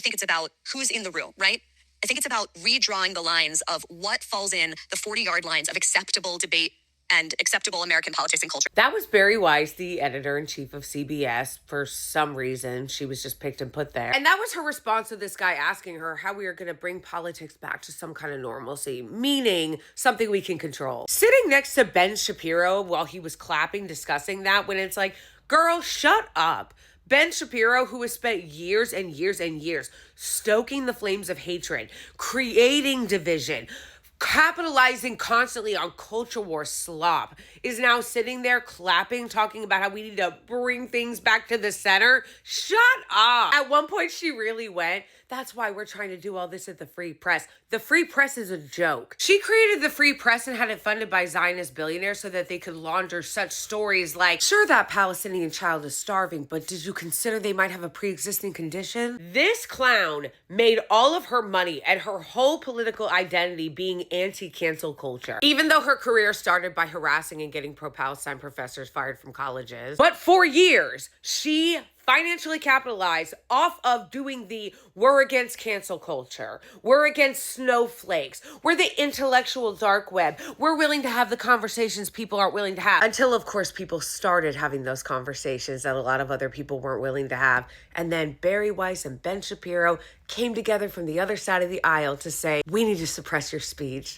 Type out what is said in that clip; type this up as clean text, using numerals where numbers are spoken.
think it's about who's in the room, right? I think it's about redrawing the lines of what falls in the 40-yard lines of acceptable debate and acceptable American politics and culture. That was Bari Weiss, the editor-in-chief of CBS. For some reason, she was just picked and put there. And that was her response to this guy asking her how we are going to bring politics back to some kind of normalcy, meaning something we can control. Sitting next to Ben Shapiro while he was clapping, discussing that, when it's like, girl, shut up. Ben Shapiro, who has spent years and years and years stoking the flames of hatred, creating division, capitalizing constantly on culture war slop, is now sitting there clapping, talking about how we need to bring things back to the center. Shut up. At one point, she really went, that's why we're trying to do all this at the Free Press. The Free Press is a joke. She created the Free Press and had it funded by Zionist billionaires so that they could launder such stories like, sure, that Palestinian child is starving, but did you consider they might have a pre-existing condition? This clown made all of her money and her whole political identity being anti-cancel culture, even though her career started by harassing and getting pro-Palestine professors fired from colleges. But for years, she financially capitalized off of doing the we're against cancel culture, we're against snowflakes, we're the intellectual dark web, we're willing to have the conversations people aren't willing to have. Until, of course, people started having those conversations that a lot of other people weren't willing to have. And then Bari Weiss and Ben Shapiro came together from the other side of the aisle to say, we need to suppress your speech.